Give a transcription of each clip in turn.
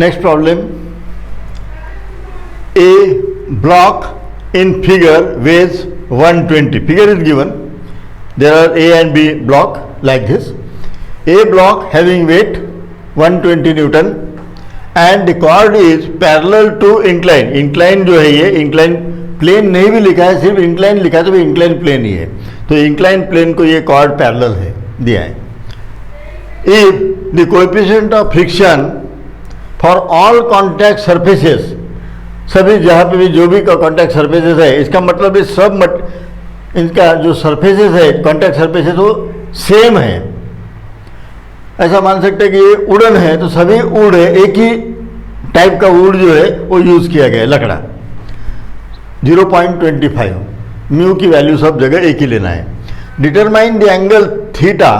Next problem, a block in figure weighs 120. Figure is given. There are A and B block like this. A block having weight 120 Newton and the chord is parallel to incline. Incline जो है ये incline plane नहीं भी लिखा है, सिर्फ incline लिखा है तो भी incline plane ही है. तो incline plane को ये chord parallel है दिया है. If the coefficient of friction for all contact surfaces, सभी जहाँ पे भी जो भी कॉन्टैक्ट सर्फेसेस है, इसका मतलब है सब इनका जो सर्फेसेस है कॉन्टैक्ट सर्फेसेस वो सेम है. ऐसा मान सकते हैं कि ये वुडन है तो सभी वुड है, एक ही टाइप का वुड जो है वो यूज़ किया गया है, लकड़ा. 0.25 म्यू की वैल्यू सब जगह एक ही लेना है. डिटरमाइन द एंगल थीटा,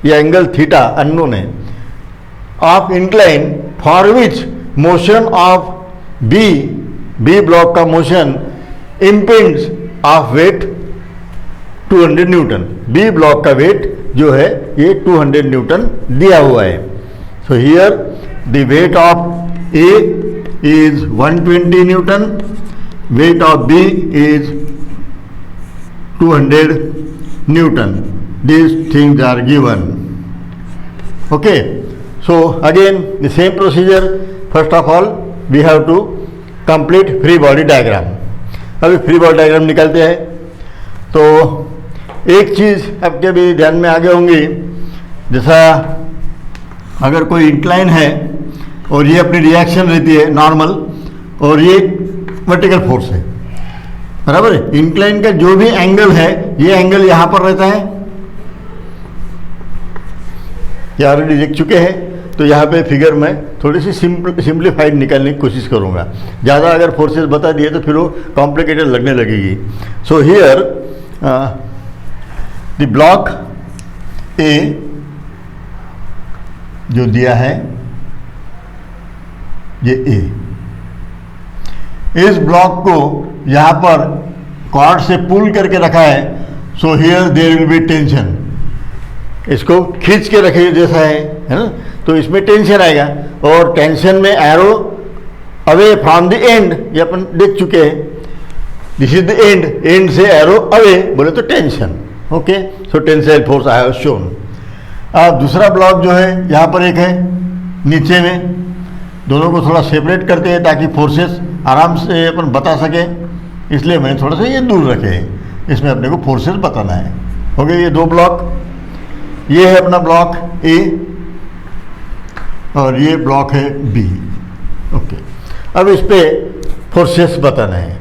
ये एंगल थीटा अननोन है, of incline for which motion of B block का motion impends of weight 200 newton. B block का वेट जो है ये 200 न्यूटन दिया हुआ है. So here the weight of A is 120 newton, weight of B is 200 newton. These things are given. Okay, so again the same procedure. First of all we have to complete free body diagram. अभी free body diagram निकालते हैं. तो एक चीज़ आपके भी ध्यान में आगे होंगी, जैसा अगर कोई इंक्लाइन है और ये अपनी रिएक्शन रहती है नॉर्मल और ये वर्टिकल फोर्स है, बराबर है. इंक्लाइन का जो भी एंगल है ये एंगल यहाँ पर रहता है, ये ऑलरेडी देख चुके हैं. तो यहाँ पे फिगर में थोड़ी सी सिंप्लीफाइड निकालने की कोशिश करूँगा. ज़्यादा अगर फोर्सेस बता दिए तो फिर वो कॉम्प्लिकेटेड लगने लगेगी. सो हियर द ब्लॉक ए जो दिया है ये ए, इस ब्लॉक को यहाँ पर कॉर्ड से पुल करके रखा है. So here there will be tension. इसको खींच के रखे जैसा है ना, तो इसमें टेंशन आएगा. और टेंशन में arrow away from the end, ये अपन देख चुके हैं. This is the end, and से एरो अवे बोले तो tension. Okay, so tensile force I have shown. अब दूसरा ब्लॉक जो है यहाँ पर एक है नीचे में, दोनों को थोड़ा सेपरेट करते हैं ताकि फोर्सेस आराम से अपन बता सके, इसलिए मैंने थोड़ा सा ये दूर रखे हैं. इसमें अपने को फोर्सेस बताना है. हो गए ये दो ब्लॉक. ये है अपना ब्लॉक ए और ये ब्लॉक है बी. ओके, अब इस पे फोर्सेस बताना है.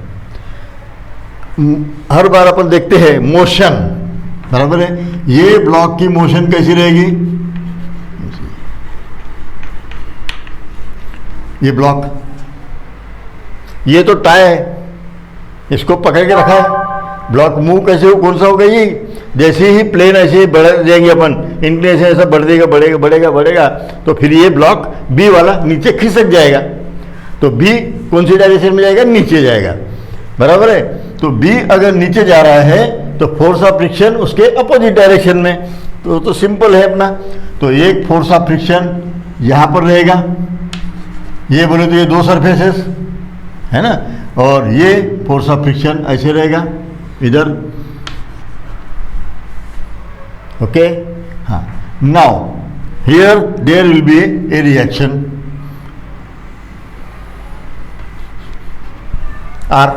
हर बार अपन देखते हैं मोशन, बराबर है. ये ब्लॉक की मोशन कैसी रहेगी, ये ब्लॉक, ये तो टाई है, इसको पकड़ के रखा है. ब्लॉक मूव कैसे हो, कौन सा होगा, ये जैसे ही प्लेन ऐसे ही बढ़ जाएंगे अपन, इंक्लिनेशन ऐसा बढ़ देगा, बढ़ेगा बढ़ेगा बढ़ेगा, तो फिर ये ब्लॉक बी वाला नीचे खिसक जाएगा. तो बी कौन सी डायरेक्शन में जाएगा, नीचे जाएगा, बराबर है. तो बी अगर नीचे जा रहा है तो फोर्स ऑफ फ्रिक्शन उसके अपोजिट डायरेक्शन में. तो सिंपल है अपना. तो एक फोर्स ऑफ फ्रिक्शन यहाँ पर रहेगा, ये बोले तो ये दो सरफेसेस है ना, और ये फोर्स ऑफ फ्रिक्शन ऐसे रहेगा इधर. ओके, हाँ. Now here there will be a reaction R.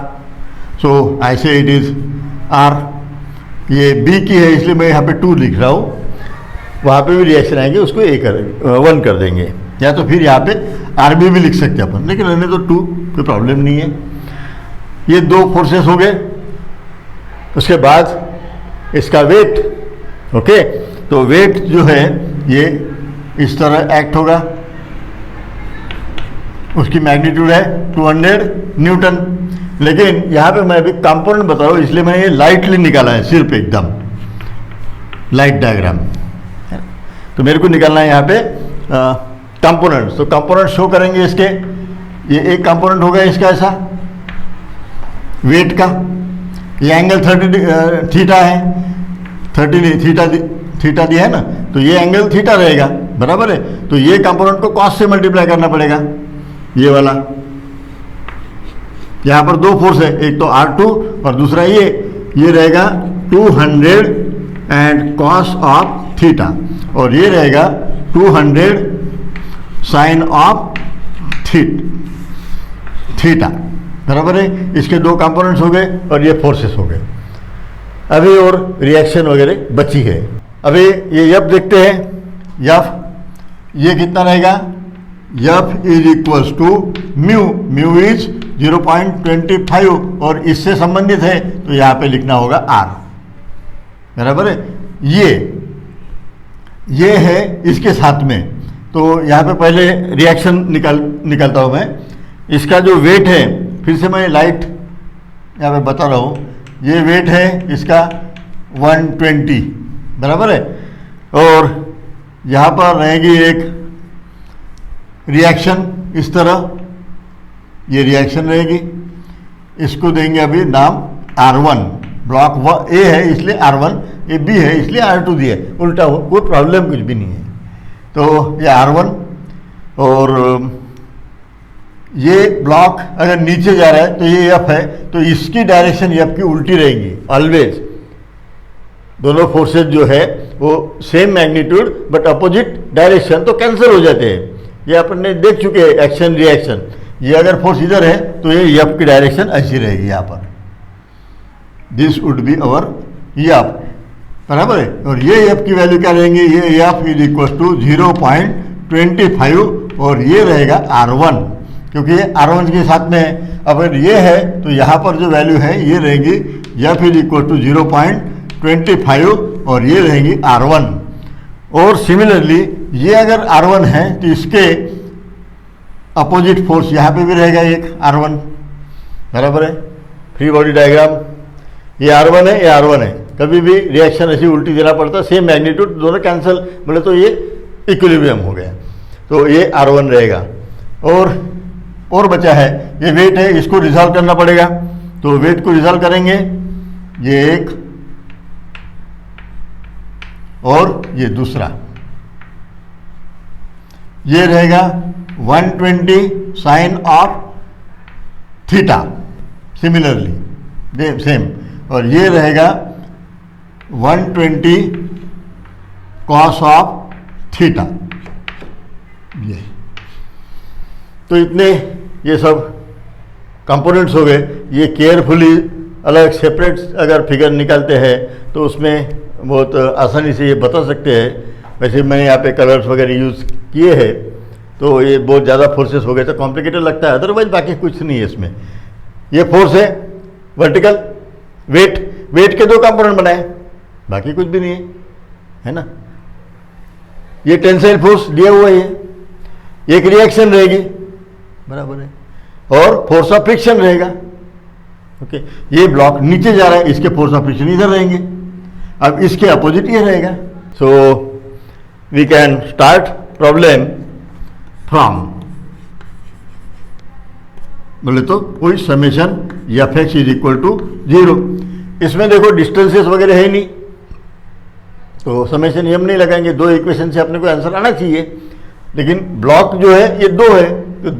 So I say it is R. ये बी की है इसलिए मैं यहाँ पे 2 लिख रहा हूँ. वहाँ पे भी रिएक्शन आएंगे, उसको ए कर 1 कर देंगे, या तो फिर यहाँ पे आर बी भी लिख सकते हैं अपन, लेकिन रहने तो 2, कोई प्रॉब्लम नहीं है. ये दो फोर्सेस हो गए. उसके बाद इसका वेट. ओके, तो वेट जो है ये इस तरह एक्ट होगा, उसकी मैग्नीट्यूड है 200 न्यूटन. लेकिन यहाँ पे मैं अभी कंपोनेंट बता रहा हूँ इसलिए मैंने ये लाइटली निकाला है, सिर्फ एकदम लाइट डायग्राम. तो मेरे को निकालना है यहाँ पे कंपोनेंट्स. तो कंपोनेंट शो करेंगे इसके. ये एक कंपोनेंट होगा इसका ऐसा वेट का, ये एंगल 30 थीटा है, 30 थीटा दिया है ना, तो ये एंगल थीटा रहेगा, बराबर है। तो ये कंपोनेंट को कॉस से मल्टीप्लाई करना पड़ेगा, ये वाला। यहाँ पर दो फोर्स है, एक तो R2 और दूसरा ये रहेगा 200 एंड कॉस ऑफ थीटा, और ये रहेगा 200 साइन ऑफ थीटा, बराबर है। इसके दो कंपोनेंट्स हो गए और ये फोर्सेस हो गए। अभी और रिएक्शन वगैरह बची है। अभी ये यफ देखते हैं। यफ ये कितना रहेगा, f is equals to mu is 0.25 और इससे संबंधित है तो यहाँ पे लिखना होगा R, बराबर है। ये है इसके साथ में, तो यहाँ पे पहले रिएक्शन निकालता हूँ मैं। इसका जो वेट है, फिर से मैं लाइट यहाँ पे बता रहा हूँ, ये वेट है इसका 120, बराबर है। और यहाँ पर रहेगी एक रिएक्शन इस तरह, ये रिएक्शन रहेगी, इसको देंगे अभी नाम R1। ब्लॉक ए है इसलिए R1, ये बी है इसलिए R2 दिया है, उल्टा हो, कोई प्रॉब्लम कुछ भी नहीं है। तो ये R1, और ये ब्लॉक अगर नीचे जा रहा है तो ये एफ है, तो इसकी डायरेक्शन एफ की उल्टी रहेगी ऑलवेज। दोनों फोर्सेस जो है वो same magnitude but opposite direction, तो कैंसिल हो जाते हैं। ये अपन ने देख चुके हैं एक्शन रिएक्शन। ये अगर फोर्स इधर है तो ये एफ की डायरेक्शन ऐसी रहेगी यहाँ पर, this would be our F, बराबर है। और ये एफ की वैल्यू क्या रहेंगी, ये एफ इज इक्वल टू 0.25 और ये रहेगा R1, क्योंकि ये R1 के साथ में है। अगर ये है तो यहाँ पर जो वैल्यू है ये रहेगी एफ इज इक्वल टू 0.25 और ये रहेगी R1। और सिमिलरली ये अगर R1 है तो इसके अपोजिट फोर्स यहाँ पे भी रहेगा एक R1, बराबर है। फ्री बॉडी डायग्राम, ये R1 है, ये R1 है। कभी भी रिएक्शन ऐसी उल्टी देना पड़ता है, सेम मैग्नीट्यूड, दोनों कैंसिल, बोले तो ये इक्विलिब्रियम हो गया। तो ये R1 रहेगा। और बचा है ये वेट है, इसको रिजॉल्व करना पड़ेगा। तो वेट को रिजॉल्व करेंगे, ये एक और ये दूसरा, ये रहेगा 120 sine of theta, similarly same, और ये रहेगा 120 कॉस ऑफ थीटा। ये तो इतने ये सब कंपोनेंट्स हो गए। ये केयरफुली अलग सेपरेट अगर फिगर निकालते हैं तो उसमें बहुत आसानी से ये बता सकते हैं। वैसे मैंने यहाँ पे कलर्स वगैरह यूज़ किए हैं, तो ये बहुत ज़्यादा फोर्सेस हो गए तो कॉम्प्लिकेटेड लगता है, अदरवाइज बाकी कुछ नहीं है इसमें। ये फोर्स है वर्टिकल, वेट के दो कंपोनेंट बनाए, बाकी कुछ भी नहीं है ना। ये टेंसाइल फोर्स दिया हुआ है, एक रिएक्शन रहेगी, बराबर है, और फोर्स ऑफ फ्रिक्शन रहेगा। ओके, ये ब्लॉक नीचे जा रहा है, इसके फोर्स ऑफ फ्रिक्शन इधर रहेंगे। अब इसके अपोजिट ये रहेगा। So we can start problem from, बोले तो कोई summation F x is equal to 0। इसमें देखो डिस्टेंसेस वगैरह है नहीं, तो समेशन ये हम नहीं लगाएंगे। दो इक्वेशन से अपने को आंसर आना चाहिए, लेकिन ब्लॉक जो है ये दो है, तो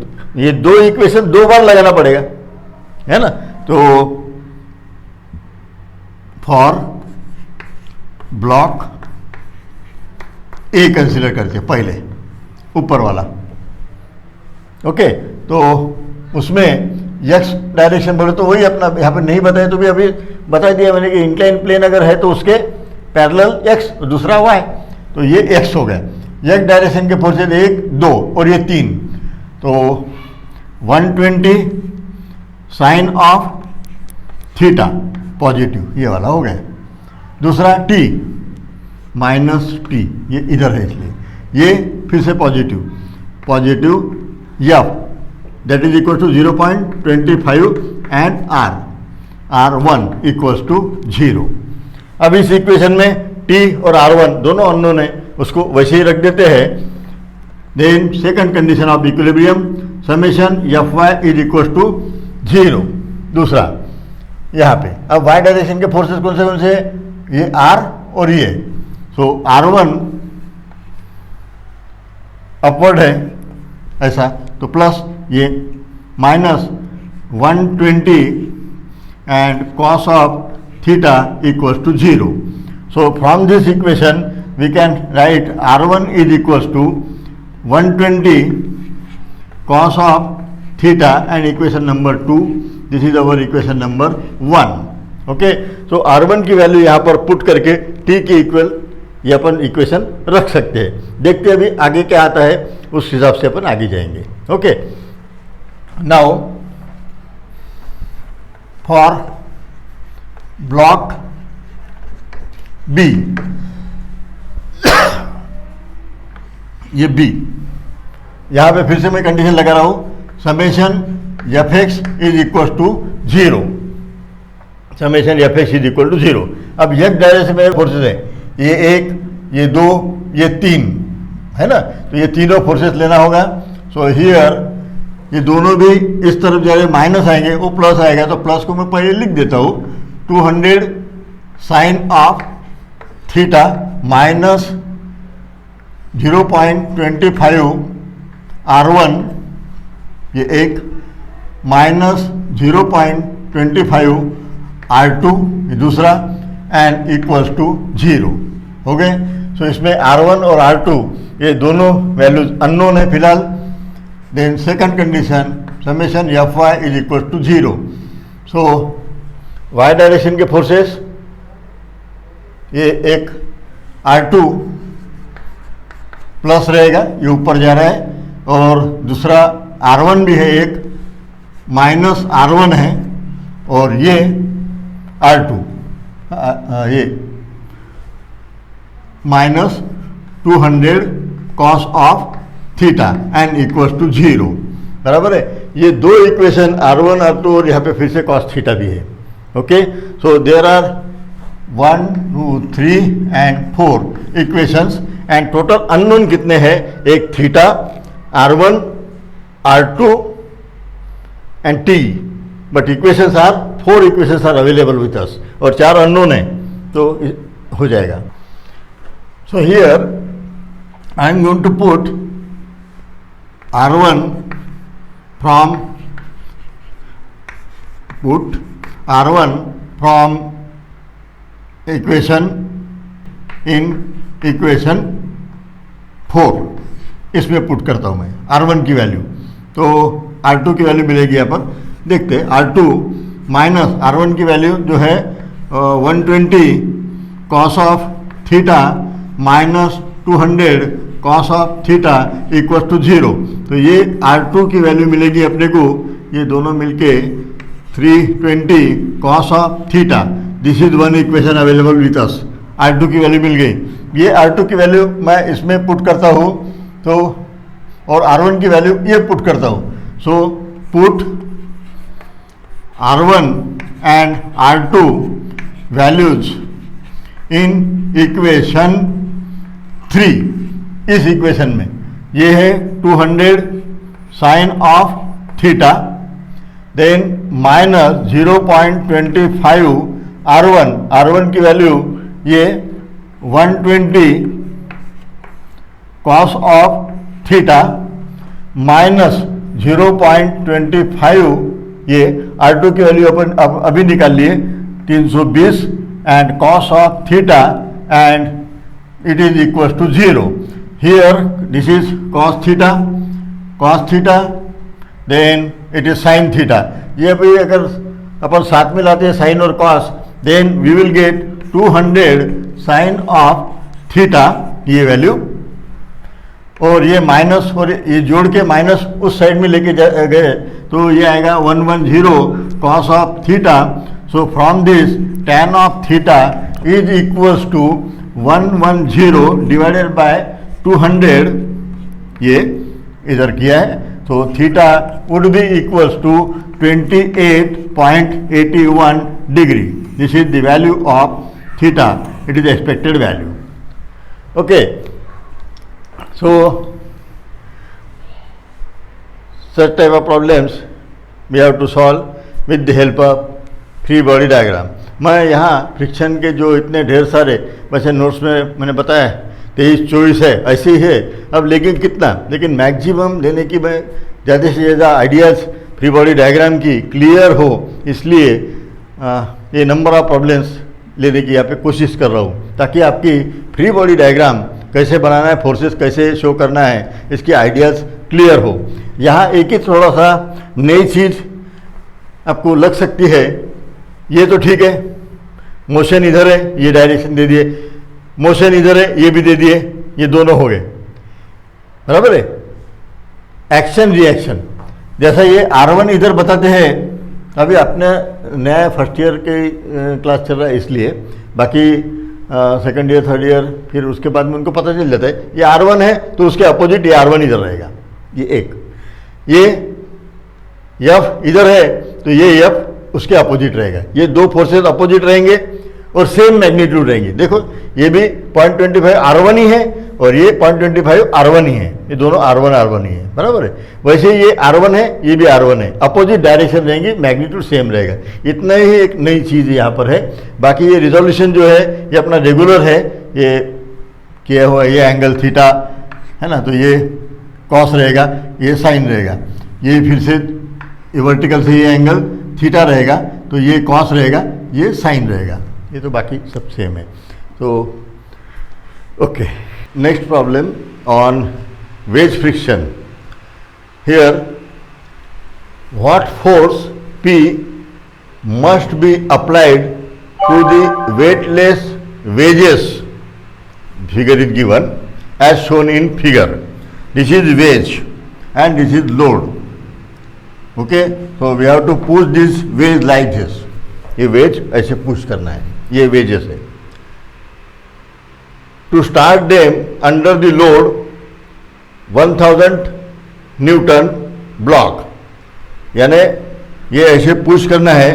ये दो इक्वेशन दो बार लगाना पड़ेगा, है ना। तो फॉर ब्लॉक ए कंसिडर करते हैं पहले, ऊपर वाला। ओके, तो उसमें एक्स डायरेक्शन बोले तो वही अपना यहाँ पे नहीं बताया तो भी अभी बता दिया मैंने कि इंक्लाइन प्लेन अगर है तो उसके पैरेलल एक्स, दूसरा वाई, तो ये एक्स हो गया। एक डायरेक्शन के फोर्सेज 1, 2 और ये 3, तो 120 साइन ऑफ थीटा पॉजिटिव, ये वाला हो गया। दूसरा टी माइनस टी, ये इधर है इसलिए ये फिर से positive f that is equal to 0.25 and R1 equals to 0। अब इस इक्वेशन में T और R1 दोनों अननोन है, उसको वैसे ही रख देते हैं। Then second condition of equilibrium, summation F Y is equal to 0। दूसरा यहाँ पे अब y डायरेक्शन के फोर्सेस कौन से ये R और ये, सो R1 अपवर्ड है ऐसा, तो प्लस ये minus 120 and cos of theta equals to 0. So from this equation we can write R1 is equals to 120 cos of theta and equation number 2. This is our equation number 1. Okay, so R1 की value यहाँ पर put करके t के equal ये अपन equation रख सकते हैं. देखते हैं अभी आगे क्या आता है, उस हिसाब से अपन आगे जाएंगे. Okay, now for block B, ये बी, यहाँ पे फिर से मैं कंडीशन लगा रहा हूँ, summation F x is equal to 0. Summation F x is equal to 0. अब एक डायरेक्शन में फोर्सेस है, ये 1, ये 2, ये 3 है ना, तो ये तीनों फोर्सेस लेना होगा. सो हियर ये दोनों भी इस तरफ जा रहे, माइनस आएंगे, वो प्लस आएगा, तो प्लस को मैं पहले लिख देता हूँ. 200 sine of theta minus 0.25 R1, ये एक, माइनस 0.25 R2, ये दूसरा, एंड इक्वल्स टू 0 हो गए. सो इसमें R1 और R2 ये दोनों वैल्यूज अननोन है फिलहाल. Then second condition, summation F Y is equal to 0. So y direction के फोर्सेस, ये एक R2 प्लस रहेगा, ये ऊपर जा रहा है, और दूसरा R1 भी है, एक माइनस R1 है, और ये R2 ये minus 200 cos of theta and equals to 0. बराबर है. ये दो इक्वेशन R1 R2 और यहाँ पे फिर से कॉस थीटा भी है. Okay, so there are 1 2 3 and 4 equations, and total unknown कितने हैं, एक theta, R1 R2 and T, but equations are 4 equations are available with us, और 4 अननोन है, तो हो जाएगा. So here I am going to put R1 from equation in equation 4, इसमें put करता हूँ मैं R1 की वैल्यू, तो R2 की वैल्यू मिलेगी यहाँ पर. देखते हैं R2 माइनस R1 की वैल्यू जो है 120 cos of theta minus 200 cos of theta equal to 0. तो ये R2 की वैल्यू मिलेगी अपने को, ये दोनों मिलके 320 cos of theta. This is one equation available with us. R2 की वैल्यू मिल गई. ये R2 की वैल्यू मैं इसमें पुट करता हूँ, तो और R1 की वैल्यू ये पुट करता हूँ. So put R1 and R2 values in equation 3. इस इक्वेशन में ये है 200 sine of theta, then minus 0.25 R1 की वैल्यू ये 120 कॉस ऑफ थीटा माइनस 0.25, ये R2 की वैल्यू अपन अभी निकाल लिए 320 and cos of theta and it is equal to 0. Here this is cos theta, then it is sine theta. ये भी अगर अपन साथ में लाते हैं साइन और cos, then we will get 200 sine of theta, ये वैल्यू, और ये माइनस और ये जोड़ के माइनस उस साइड में लेके गए, तो ये आएगा 110 cos of theta. So from this tan of theta is equals to 110 divided by 200, ये इधर किया है, तो theta would be equals to 28.81 degree. This is the value of theta, it is expected value. Okay, so such type of problems we have to solve with the help of free body diagram. मैं यहाँ friction के जो इतने ढेर सारे वैसे notes में मैंने बताया 23-24 है, ऐसे ही है। अब लेकिन कितना, लेकिन मैक्सिमम लेने की मैं ज़्यादा से ज़्यादा आइडियाज़ फ्री बॉडी डायग्राम की क्लियर हो, इसलिए ये नंबर ऑफ प्रॉब्लम्स लेने की यहाँ पे कोशिश कर रहा हूँ, ताकि आपकी फ्री बॉडी डायग्राम कैसे बनाना है, फोर्सेस कैसे शो करना है, इसकी आइडियाज़ क्लियर हो। यहाँ एक ही थोड़ा सा नई चीज़ आपको लग सकती है, ये तो ठीक है, मोशन इधर है, ये डायरेक्शन दे दिए, मोशन इधर है, ये भी दे दिए, ये दोनों हो गए, बराबर है। एक्शन रिएक्शन, जैसा ये R1 इधर बताते हैं, अभी अपने नया फर्स्ट ईयर के क्लास चल रहा है इसलिए, बाकी सेकंड ईयर थर्ड ईयर फिर उसके बाद में उनको पता चल जाता है ये R1 है तो उसके अपोजिट ये R1 इधर रहेगा, ये एक, ये F इधर है तो ये F उसके अपोजिट रहेगा, ये दो फोर्सेस अपोजिट रहेंगे और सेम मैग्नीट्यूड रहेंगे। देखो ये भी 0.25 R1 ही है और ये 0.25 R1 ही है, ये दोनों R1 ही है, बराबर है। वैसे ये R1 है, ये भी R1 है, अपोजिट डायरेक्शन रहेंगी, मैग्नीट्यूड सेम रहेगा। इतना ही एक नई चीज़ यहाँ पर है। बाकी ये रिजोल्यूशन जो है ये अपना रेगुलर है, ये किया हुआ, ये एंगल थीटा है ना, तो ये कॉस रहेगा, ये साइन रहेगा, ये फिर से वर्टिकल से ये एंगल थीटा रहेगा तो ये कॉस रहेगा, ये साइन रहेगा, ये तो बाकी सब सेम है। तो okay, next problem on wedge friction. Here what force P must be applied to the weightless wedges, figure is given as shown in figure. This is wedge and this is load. Okay, so we have to push this wedge like this. ये wedge ऐसे push करना है, ये wedges है। To start them under the load 1000 newton block, यानी ये ऐसे push करना है,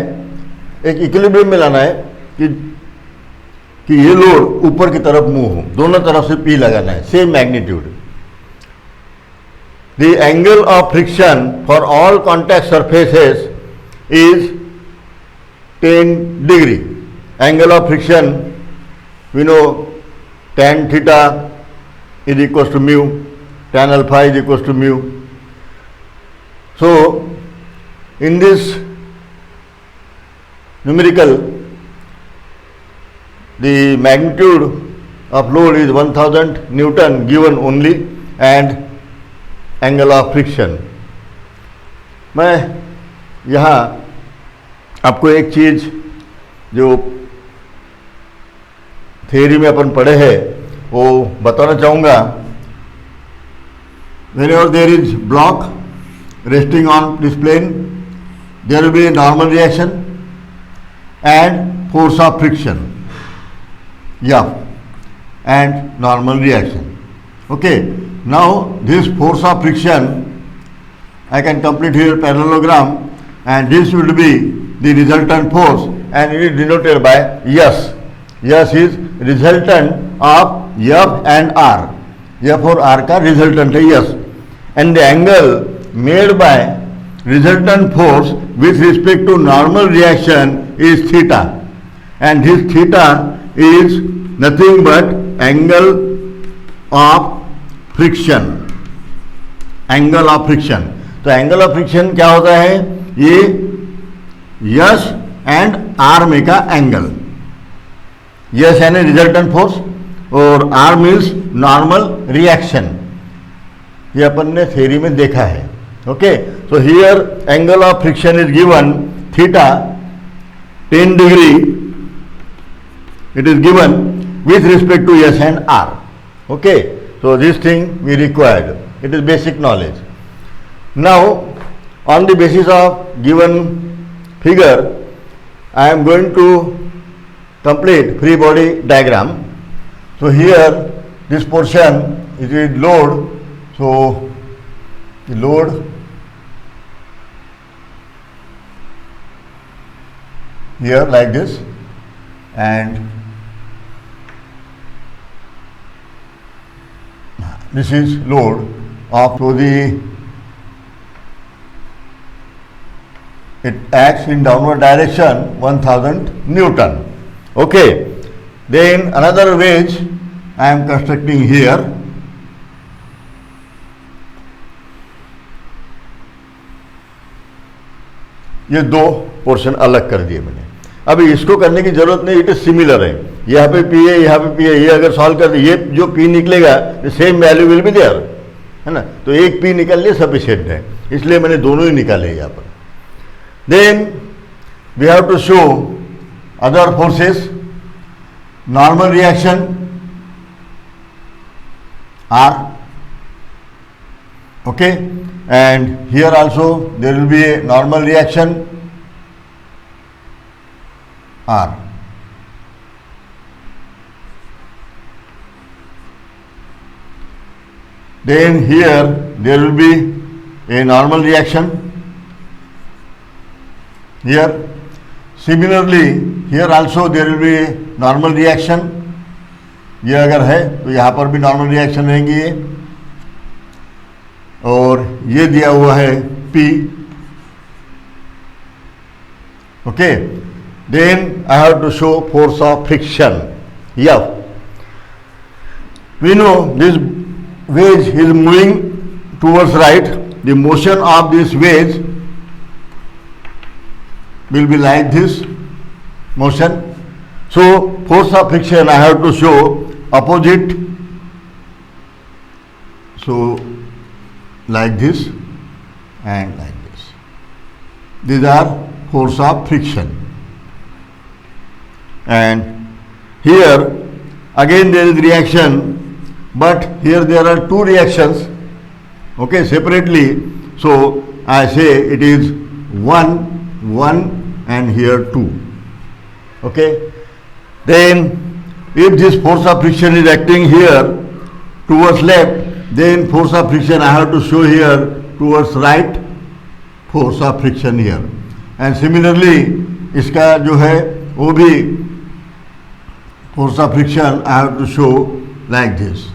एक इक्विलिब्रियम में लाना है कि ये लोड ऊपर की तरफ मूव हो, दोनों तरफ से P लगाना है, same magnitude. The angle of friction for all contact surfaces is 10 degree. Angle of friction, we know tan theta is equals to mu, tan alpha is equals to mu. So in this numerical, the magnitude of load is 1000 Newton given only and angle of friction. मैं यहाँ आपको एक चीज़ जो theory में अपन पढ़े हैं वो बताना चाहूँगा। Whenever there is block resting on this plane, there will be a normal reaction and force of friction, F, and normal reaction. Okay, now this force of friction, I can complete here parallelogram, and this will be the resultant force and it is denoted by S. S is resultant of F and R. F और R का resultant है S. And the angle made by resultant force with respect to normal reaction is theta. And this theta is nothing but angle of friction. Angle of friction. तो angle of friction क्या होता है? ये yes and R में का angle, S यानी resultant force और R means normal reaction, ये अपन ने थ्योरी में देखा है। Okay, so here angle of friction is given theta 10 degree, it is given with respect to S and R. Okay, so this thing we required, it is basic knowledge. Now on the basis of given figure, I am going to complete free body diagram. So here this portion is with load, so the load here like this, and this is load of, so the it acts in downward direction 1000 Newton. Okay, then another wedge I am constructing here. ये दो portion अलग कर दिए मैंने। अभी इसको करने की जरूरत नहीं, इट इज सिमिलर है। यहाँ पे पी है, यहाँ पे पी है, ये अगर सॉल्व कर ये जो पी निकलेगा same value will be there, है ना। तो एक पी निकल लिए सफिशिएंट है, इसलिए मैंने दोनों ही निकाले यहाँ पर। Then we have to show other forces. Normal reaction R, okay, and here also there will be a normal reaction R. Then here there will be a normal reaction here. Similarly here also there will be a normal reaction. ये अगर है तो यहाँ पर भी normal reaction रहेंगी ये, और ये दिया हुआ है P, okay. Then I have to show force of friction F. We know this wedge is moving towards right, the motion of this wedge will be like this motion. So force of friction I have to show opposite, so like this and like this. These are force of friction. And here again there is reaction, but here there are two reactions, okay, separately. So I say it is 1 and here 2, okay. Then if this force of friction is acting here towards left, then force of friction I have to show here towards right, force of friction here. And similarly इसका जो है वो भी force of friction I have to show like this,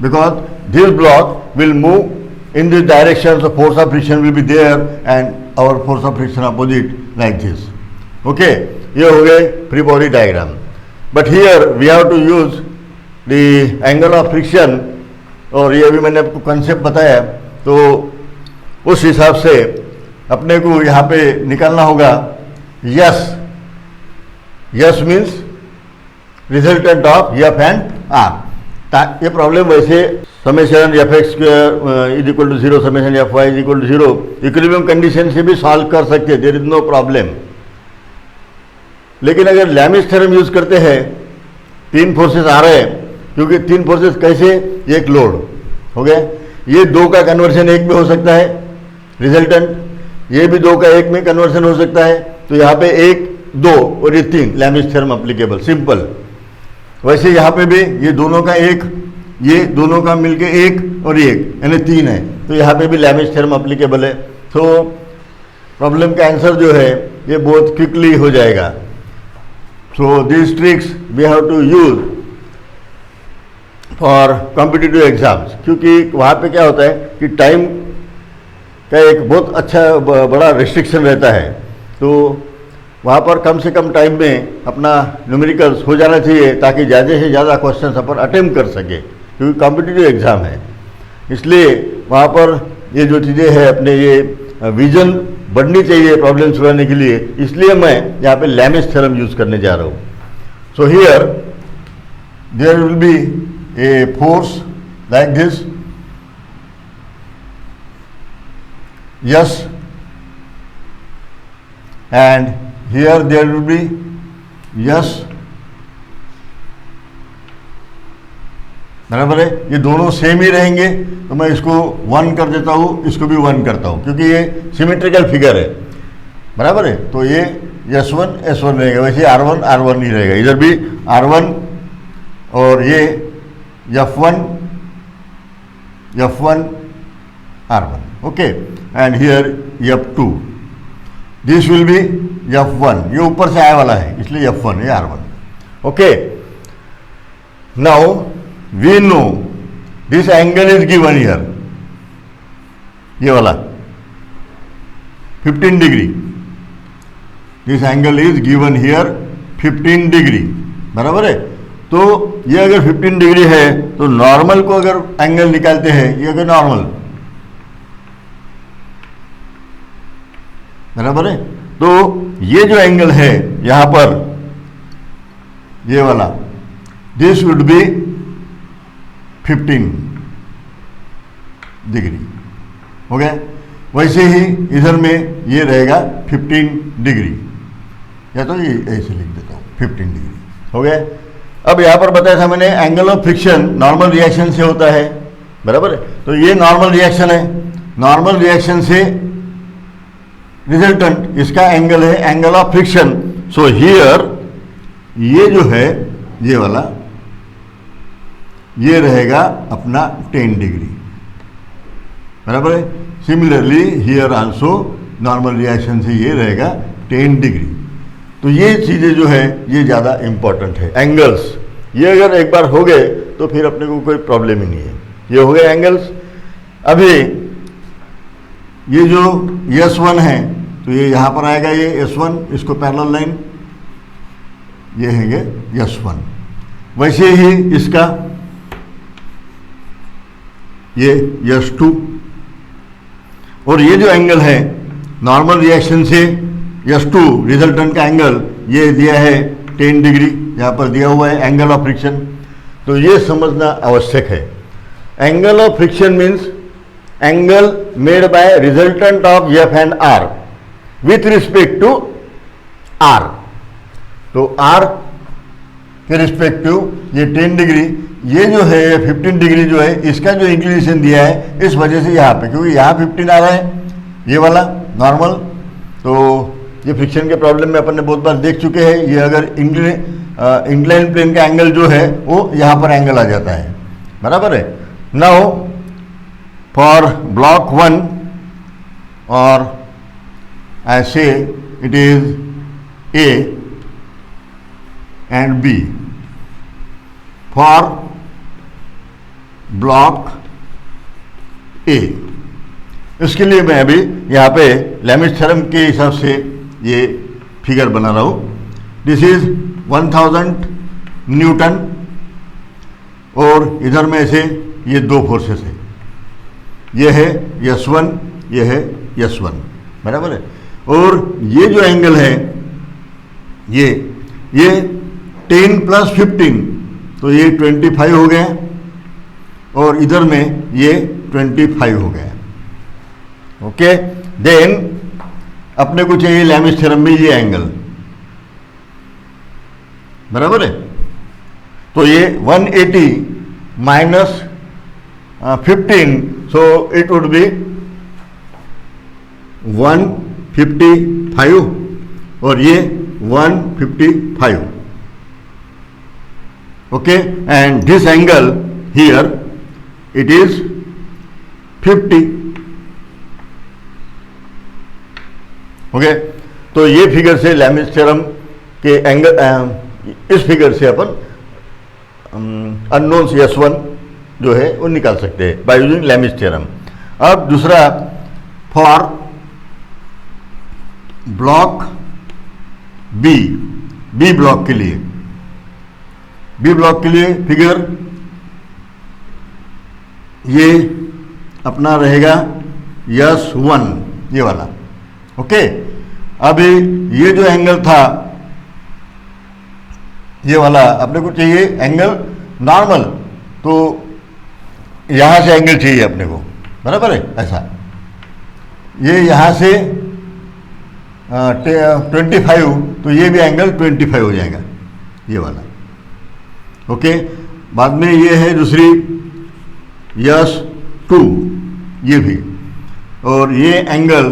because this block will move in this direction, so force of friction will be there and our force of friction opposite like this. Okay, ये हो गए free body diagram. But here we have to use the angle of friction, और ये भी मैंने आपको concept बताया, तो उस हिसाब से अपने को यहाँ पे निकालना होगा S. S means resultant of F and R. ये प्रॉब्लम वैसे summation F x is equal to 0, summation F Y is equal to 0 equilibrium condition से भी सॉल्व कर सकते हैं, देयर इज नो प्रॉब्लम. लेकिन अगर लैमिस थ्योरम यूज करते हैं, तीन फोर्सेस आ रहे हैं, क्योंकि तीन फोर्सेस कैसे, एक लोड हो गया, ये दो का कन्वर्शन एक में हो सकता है रिजल्टेंट, ये भी दो का एक में कन्वर्शन हो सकता है, तो यहाँ पे एक दो और ये तीन, लैमिस थ्योरम अप्लीकेबल, सिंपल. वैसे यहाँ पे भी ये दोनों का एक, ये दोनों का मिलके एक और एक, यानी तीन है, तो यहाँ पे भी लैमिस थ्योरम अप्लीकेबल है. तो प्रॉब्लम का आंसर जो है ये बहुत क्विकली हो जाएगा. So these tricks we have to use for competitive exams, क्योंकि वहाँ पे क्या होता है कि टाइम का एक बहुत अच्छा बड़ा रिस्ट्रिक्शन रहता है, तो वहाँ पर कम से कम टाइम में अपना न्यूमेरिकल्स हो जाना चाहिए, ताकि ज़्यादा से ज़्यादा क्वेश्चन अपन अटेम्प्ट कर सके, क्योंकि कॉम्पिटिटिव एग्ज़ाम है. इसलिए वहाँ पर ये जो चीज़ें हैं अपने ये विजन बढ़नी चाहिए प्रॉब्लम सुलझाने के लिए, इसलिए मैं यहाँ पे लैमिस थ्योरम यूज करने जा रहा हूँ. So here there will be a force like this, S, and here there will be S, बराबर है. ये दोनों सेम ही रहेंगे, तो मैं इसको 1 कर देता हूँ, इसको भी 1 करता हूँ, क्योंकि ये सिमेट्रिकल फिगर है, बराबर है. तो ये S1 S1 रहेगा, वैसे R1 R1 नहीं रहेगा, इधर भी R1 और ये F1 R1, okay. And here F2, this will be F1, ये ऊपर से आने वाला है इसलिए F1 ये R1, okay. Now we know this angle is given here, ये वाला 15 degree, this angle is given here 15 degree, बराबर है। तो ये अगर 15 डिग्री है तो नॉर्मल को अगर एंगल निकालते हैं, ये अगर नॉर्मल, बराबर है, तो ये जो एंगल है यहां पर, ये वाला, दिस वुड बी 15 डिग्री, हो गया। वैसे ही इधर में ये रहेगा 15 डिग्री, या तो ये ऐसे लिख देता हूँ 15 डिग्री, हो गया। अब यहाँ पर बताया था मैंने angle of friction normal reaction से होता है, बराबर है। तो ये नॉर्मल रिएक्शन है, नॉर्मल रिएक्शन से रिजल्टेंट इसका एंगल है angle of friction. So here ये जो है ये वाला, ये रहेगा अपना 10 डिग्री, बराबर है। Similarly here also normal reaction से ये रहेगा 10 डिग्री। तो ये चीज़ें जो है ये ज़्यादा इंपॉर्टेंट है, एंगल्स। ये अगर एक बार हो गए तो फिर अपने को कोई प्रॉब्लम ही नहीं है। ये हो गए एंगल्स। अभी ये जो S1 है तो ये यहाँ पर आएगा, ये S1, इसको पैरेलल लाइन, ये है S1। वैसे ही इसका ये S2, और ये जो एंगल है नॉर्मल रिएक्शन से S2 रिजल्टेंट का एंगल ये दिया है 10 डिग्री, यहाँ पर दिया हुआ है एंगल ऑफ फ्रिक्शन। तो ये समझना आवश्यक है। Angle of friction means angle made by resultant of F and R with respect to R। तो R के रिस्पेक्टिव ये 10 डिग्री, ये जो है 15 डिग्री जो है इसका जो इंक्लिनेशन दिया है इस वजह से यहाँ पे, क्योंकि यहाँ 15 आ रहा है ये वाला नॉर्मल। तो ये फ्रिक्शन के प्रॉब्लम में अपन ने बहुत बार देख चुके हैं। ये अगर इंक्लाइन प्लेन का एंगल जो है वो यहाँ पर एंगल आ जाता है, बराबर है। नाउ फॉर ब्लॉक 1 और आई say it is A and B. For block A, इसके लिए मैं अभी यहाँ पे लैमिस थ्योरम के हिसाब से ये फिगर बना रहा हूँ। दिस इज 1000 न्यूटन, और इधर में से ये दो फोर्सेस है, ये है S1, ये है S1, बराबर है। और ये जो एंगल है ये 10 प्लस 15, तो ये 25 हो गया, और इधर में ये 25 हो गया। ओके, देन अपने को चाहिए लैमिस थ्योरम में ये एंगल, बराबर है। तो ये 180 minus 15, so it would B 155, और ये 155. Okay, and this angle here it is 50. Okay, तो ये फिगर से लैमिस थ्योरम के एंगल, इस फिगर से अपन अननोन्स S1 जो है वो निकाल सकते हैं बाय यूजिंग लैमिस थ्योरम। अब दूसरा, फॉर ब्लॉक बी ब्लॉक के लिए, बी ब्लॉक के लिए फिगर ये अपना रहेगा S1, ये वाला। ओके, अभी ये जो एंगल था ये वाला अपने को चाहिए एंगल नॉर्मल, तो यहां से एंगल चाहिए अपने को, बराबर है। ऐसा ये यहां से 25, तो ये भी एंगल 25 हो जाएगा, ये वाला। ओके, बाद में ये है दूसरी S2, ये भी, और ये एंगल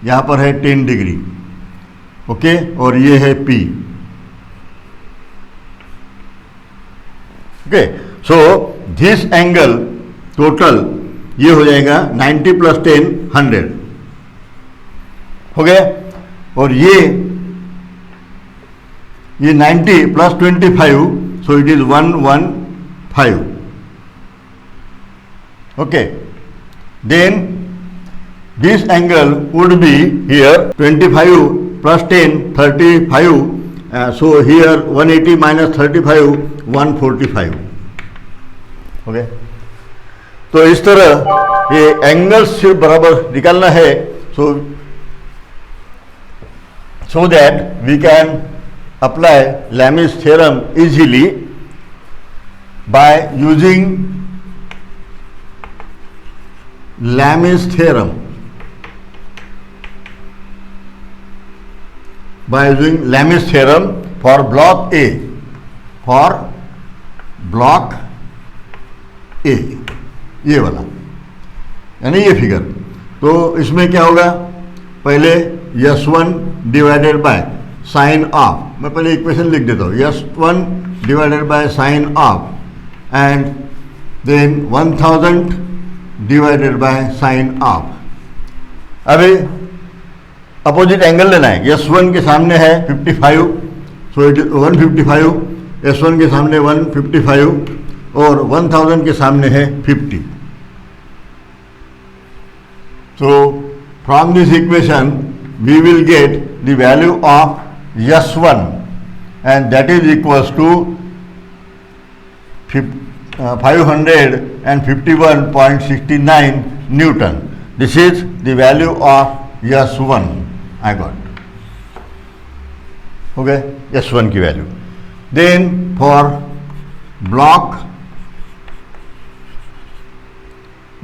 यहाँ पर है 10 डिग्री। ओके, और ये है P। Okay, so this angle total ये हो जाएगा 90 प्लस 10 100, हो गया। और ये 90 plus 25, so it is 115. Okay, then this angle would be here 25 plus 10 35, So here 180 minus 35 145. Okay, तो इस तरह ये एंगल्स सिर्फ बराबर निकालना है. So that we can apply Lami's theorem easily by using Lami's theorem. By using Lami's theorem for block A, for block A, ये वाला यानी ये फिगर. तो इसमें क्या होगा, पहले S1 divided by sine of, मैं पहले इक्वेशन लिख देता हूँ, S1 divided by sine of and then 1000 divided by sine of. अभी अपोजिट एंगल लेना है. S1 के सामने है 55, सो इट इज 155. S1 के सामने 155 और 1000 के सामने है 50. So from this equation we will get the value of S1 and that is equals to 551.69 Newton. This is the value of S1 I got. Okay, S1 की वैल्यू. Then for block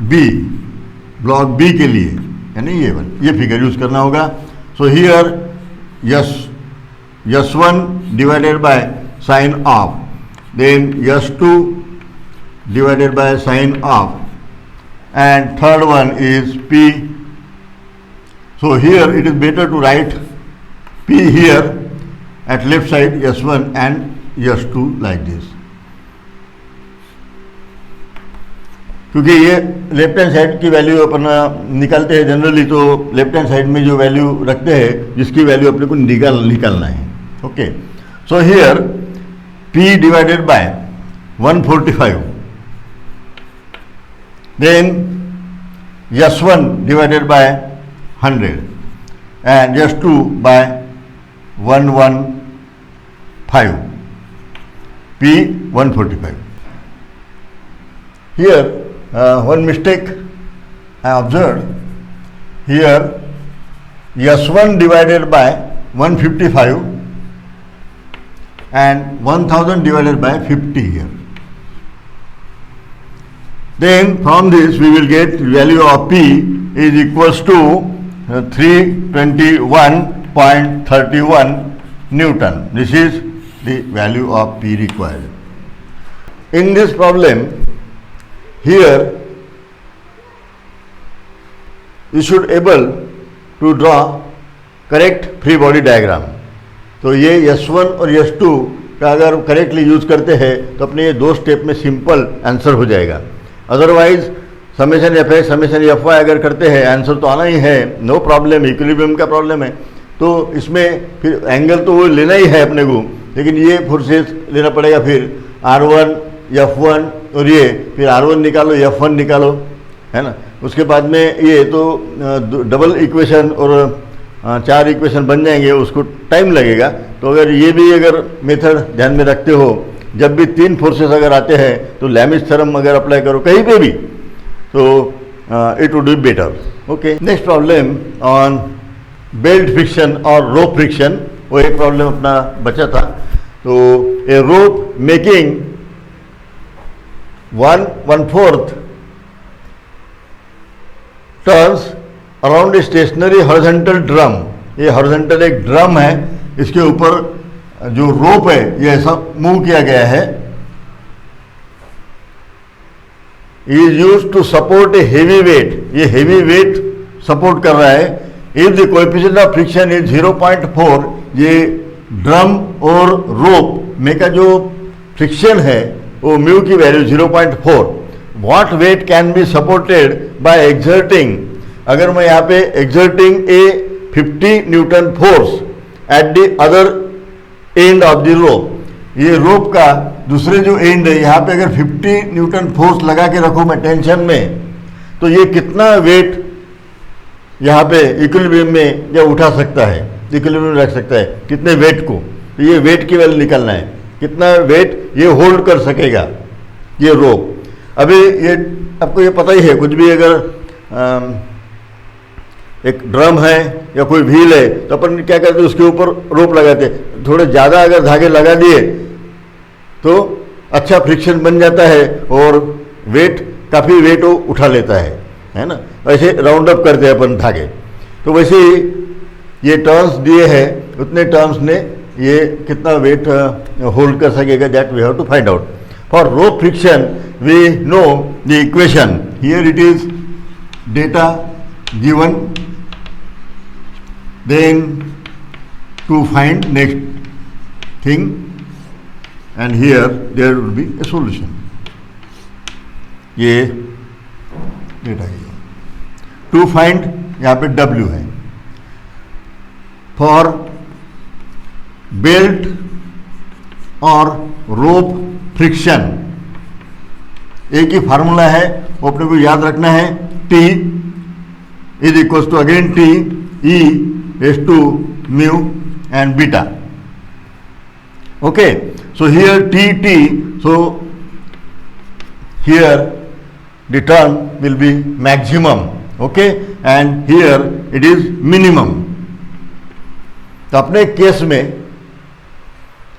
B, block B के लिए यानी ये figure use करना होगा. So here S1 divided by sine of, then S2 divided by sine of and third one is P. So here it is better to write P here at left side S1 and S2 like this. क्योंकि ये left hand side की value अपन निकालते हैं generally, तो left hand side में जो value रखते हैं जिसकी वैल्यू अपने को निकालना है. Okay, so here P divided by 145, then S1 divided by 100 and S2 by 115, P 145. Here one mistake I observed. Here S1 divided by 155 and 1000 divided by 50 here. Then from this we will get value of P is equals to 321.31 Newton. This is the value of P required. In this problem, here you should able to draw correct free body diagram. तो ये S1 और S2 का अगर correctly use करते हैं तो अपने ये दो स्टेप में सिंपल आंसर हो जाएगा. Otherwise summation F X summation F Y अगर करते हैं आंसर तो आना ही है, नो प्रॉब्लम, इक्विलिब्रियम का प्रॉब्लम है. तो इसमें फिर एंगल तो वो लेना ही है अपने को, लेकिन ये फोर्सेस लेना पड़ेगा. फिर R1 F1 और ये फिर R1 निकालो F1 निकालो, है ना. उसके बाद में ये तो डबल इक्वेशन और 4 इक्वेशन बन जाएंगे, उसको टाइम लगेगा. तो अगर ये भी अगर मेथड ध्यान में रखते हो, जब भी 3 फोर्सेस अगर आते हैं तो लैमिस थ्योरम अगर अप्लाई करो कहीं पे भी तो it would be better. Okay, next problem on belt friction और रोप फ्रिक्शन. वो एक प्रॉब्लम अपना बचा था. तो a rope making 1/4 turns around a stationary horizontal drum. ये हॉरिजॉन्टल एक ड्रम है, इसके ऊपर जो रोप है ये ऐसा मूव किया गया है. Is used to support a heavy weight. ये हेवी वेट सपोर्ट कर रहा है. If the coefficient of friction is 0.4, ये ड्रम और रोप में का जो फ्रिक्शन है वो म्यू की value 0.4. What weight can be supported by exerting. अगर मैं यहाँ पे exerting a 50 newton force at the other end of the rope, ये रोप का दूसरे जो एंड है यहाँ पे अगर 50 न्यूटन फोर्स लगा के रखूँ मैं टेंशन में, तो ये कितना वेट यहाँ पे इक्विलिब्रियम में या उठा सकता है, इक्विलिब्रियम में रख सकता है, कितने वेट को. तो ये वेट की वैल्यू निकालना है, कितना वेट ये होल्ड कर सकेगा ये रोप। अभी ये आपको ये पता ही है, कुछ भी अगर एक ड्रम है या कोई व्हील है तो अपन क्या करते हैं, उसके ऊपर रोप लगाते हैं। थोड़े ज़्यादा अगर धागे लगा दिए तो अच्छा फ्रिक्शन बन जाता है और वेट, काफ़ी वेट वो उठा लेता है ना। ऐसे राउंड अप करते हैं अपन धागे। तो वैसे ही ये टर्म्स दिए हैं, उतने टर्म्स ने ये कितना वेट होल्ड कर सकेगा, that we have to find out. For rope friction we know the equation, here it is data given, then to find next thing, and here there will be a solution. ये data to find, यहाँ पे W है। For belt और रोप friction एक ही formula है, वो अपने को याद रखना है। T is equal to again T E raised to mu and beta. Okay, so here T, so here the term will be maximum, okay, and here it is minimum. तो अपने केस में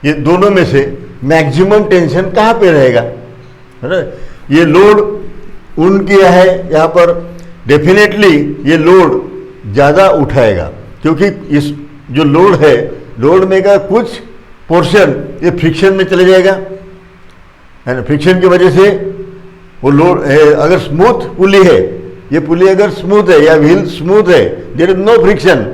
ये दोनों में से मैक्सिमम टेंशन कहाँ पे रहेगा, है ना। ये लोड उन किया है यहाँ पर, डेफिनेटली ये लोड ज़्यादा उठाएगा, क्योंकि इस जो लोड है, लोड में का कुछ पोर्शन ये फ्रिक्शन में चले जाएगा, है ना। फ्रिक्शन की वजह से वो लोड है, अगर स्मूथ पुली है, ये पुली अगर स्मूथ है या व्हील स्मूथ है, देयर इज नो फ्रिक्शन,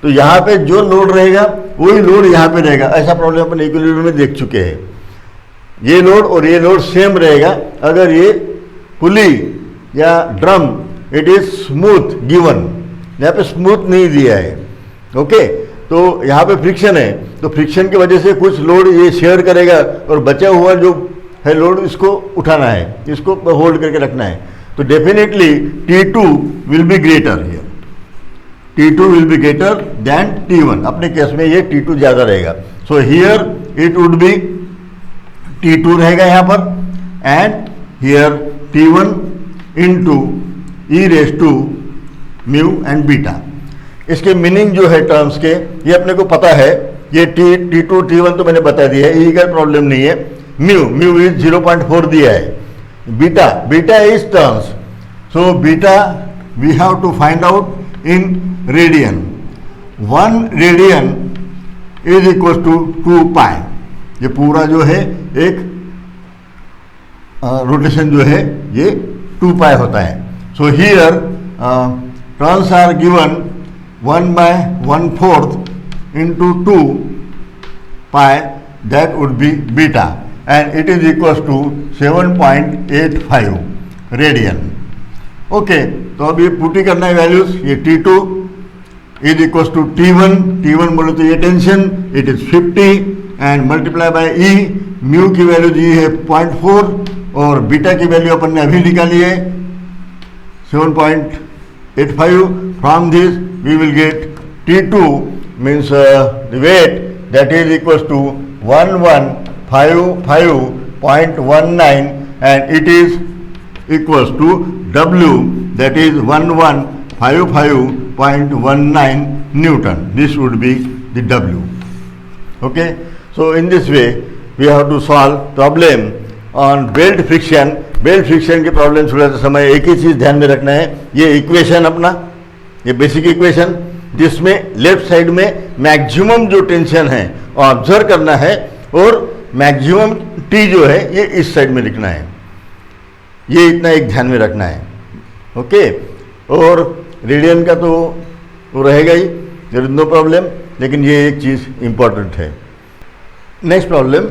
तो यहाँ पे जो लोड रहेगा वही लोड यहाँ पे रहेगा। ऐसा प्रॉब्लम अपन इक्विलिब्रियम में देख चुके हैं। ये लोड और ये लोड सेम रहेगा अगर ये पुली या drum it is smooth given, यहाँ पे स्मूथ नहीं दिया है, ओके। तो यहाँ पे फ्रिक्शन है, तो फ्रिक्शन की वजह से कुछ लोड ये शेयर करेगा और बचा हुआ जो है लोड इसको उठाना है, इसको होल्ड करके रखना है। तो definitely T2 will be greater here, T2 will be greater than T1। अपने केस में ये T2 ज़्यादा रहेगा। So here it would be T2 रहेगा यहाँ पर, and here T1 into E raised to mu and beta. इसके मीनिंग जो है टर्म्स के, ये अपने को पता है। ये T2 T1 तो मैंने बता दिया है, ये का प्रॉब्लम नहीं है। म्यू इज 0.4 दिया है। Beta is terms, so beta we have to find out in radian. 1 radian is equal to 2 pi. ये पूरा जो है एक रोटेशन जो है ये 2 पाई होता है। So here terms are given 1/1/4 into 2 pi, that would be beta, and it is equals to 7.85 radian. Okay, तो अब ये पुटी करना है वैल्यूज। ये T2 is equals to T1 बोले तो ये tension it is 50 and multiply by E। Mu की वैल्यू दी है 0.4 और बीटा की वैल्यू अपन ने अभी निकाली है 7.85। From this we will get T2 means the weight that is equals to 1155.19 and it is equals to W that is 1155.19 Newton. This would be the W. Okay, so in this way we have to solve problem on belt friction. Belt friction के problem सुलझाते समय एक ही चीज ध्यान में रखना है, ये इक्वेशन अपना, ये बेसिक इक्वेशन जिसमें लेफ्ट साइड में मैक्सिमम जो टेंशन है ऑब्जर्व करना है और मैक्सिमम टी जो है ये इस साइड में लिखना है। ये इतना एक ध्यान में रखना है, ओके। और रेडियन का तो वो रहेगा ही, देयर इज नो प्रॉब्लम, लेकिन ये एक चीज़ इंपॉर्टेंट है। Next problem,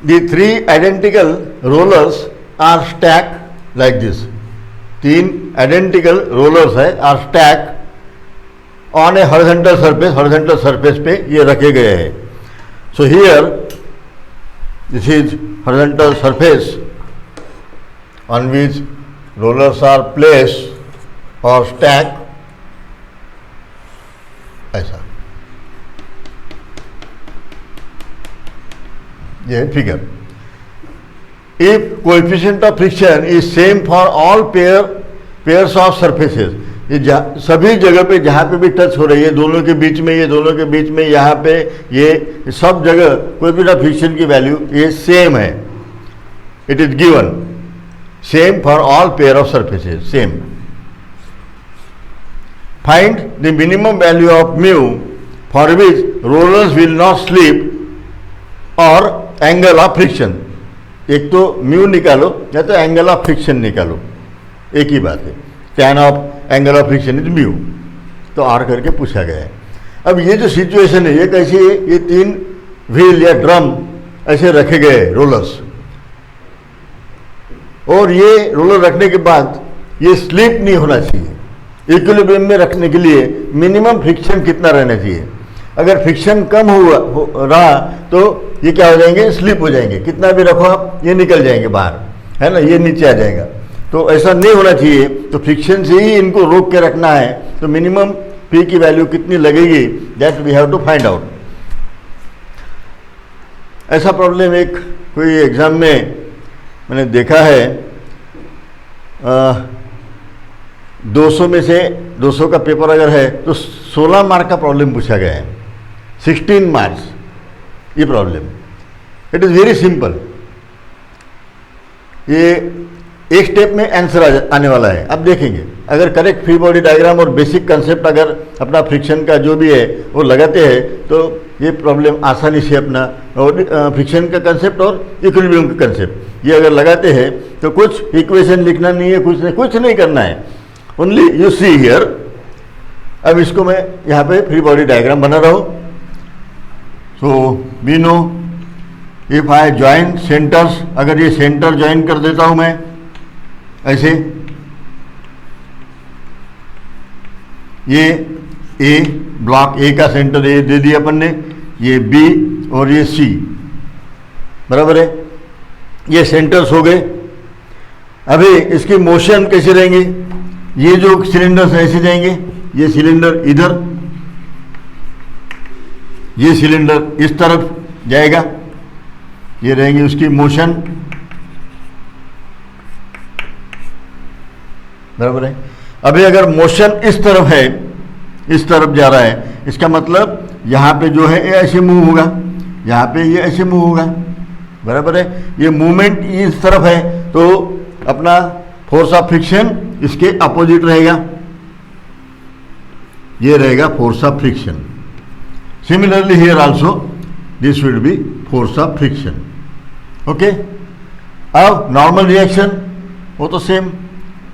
the 3 identical rollers are stack like this. 3 identical rollers है are stack on a horizontal surface पे ये रखे गए हैं। So here this is horizontal surface on which rollers are placed और स्टैक, ऐसा। ये है figure. If coefficient of friction is same for all pairs of surfaces, ये सभी जगह पे जहाँ पे भी टच हो रही है, दोनों के बीच में, ये दोनों के बीच में, यहाँ पे, ये सब जगह कोएफिशिएंट ऑफ फ्रिक्शन की वैल्यू ये सेम है। It is given same for all pair of surfaces, same. Find the minimum value of mu for which rollers will not slip और एंगल ऑफ फ्रिक्शन। एक तो म्यू निकालो या तो angle of friction निकालो, एक ही बात है। Tan of angle of friction is mu, तो आर करके पूछा गया है। अब ये जो सिचुएशन है ये कैसी है, ये 3 व्हील या ड्रम ऐसे रखे गए रोलर्स, और ये रोलर रखने के बाद ये स्लिप नहीं होना चाहिए। इक्विलिब्रियम में रखने के लिए मिनिमम फ्रिक्शन कितना रहना चाहिए? अगर फ्रिक्शन कम रहा तो ये क्या हो जाएंगे, स्लिप हो जाएंगे। कितना भी रखो आप, ये निकल जाएंगे बाहर, है ना, ये नीचे आ जाएगा। तो ऐसा नहीं होना चाहिए, तो फ्रिक्शन से ही इनको रोक के रखना है। तो मिनिमम पी की वैल्यू कितनी लगेगी, that we have to find out. ऐसा प्रॉब्लम एक कोई एग्जाम में मैंने देखा है, 200 में से 200 का पेपर अगर है तो 16 मार्क का प्रॉब्लम पूछा गया है, 16 मार्क्स ये problem. It is very simple, ये एक स्टेप में आंसर आने वाला है। अब देखेंगे, अगर करेक्ट फ्री बॉडी डायग्राम और बेसिक कंसेप्ट अगर अपना फ्रिक्शन का जो भी है वो लगाते हैं तो ये प्रॉब्लम आसानी से अपना फ्रिक्शन का कंसेप्ट और इक्विलिब्रियम का कंसेप्ट ये अगर लगाते हैं तो कुछ इक्वेशन लिखना नहीं है, कुछ नहीं करना है, ओनली यू सी हियर। अब इसको मैं यहाँ पे फ्री बॉडी डायग्राम बना रहा हूँ। So we know if I join centres, अगर ये सेंटर ज्वाइन कर देता हूँ मैं ऐसे, ये ए ब्लॉक ए का सेंटर ए दे दिया अपन ने, ये बी और ये सी, बराबर है, ये सेंटर्स हो गए। अभी इसकी मोशन कैसे रहेंगे, ये जो सिलेंडर्स ऐसे जाएंगे, ये सिलेंडर इधर, ये सिलेंडर इस तरफ जाएगा, ये रहेंगी उसकी मोशन, बराबर है। अभी अगर मोशन इस तरफ है, इस तरफ जा रहा है, इसका मतलब यहाँ पे जो है ये ऐसे मूव होगा, यहाँ पे ये ऐसे मूव होगा, बराबर है। ये मूवमेंट इस तरफ है तो अपना फोर्स ऑफ फ्रिक्शन इसके अपोजिट रहेगा, ये रहेगा force of friction. Similarly here also this will be force of friction. Okay, अब नॉर्मल रिएक्शन वो तो सेम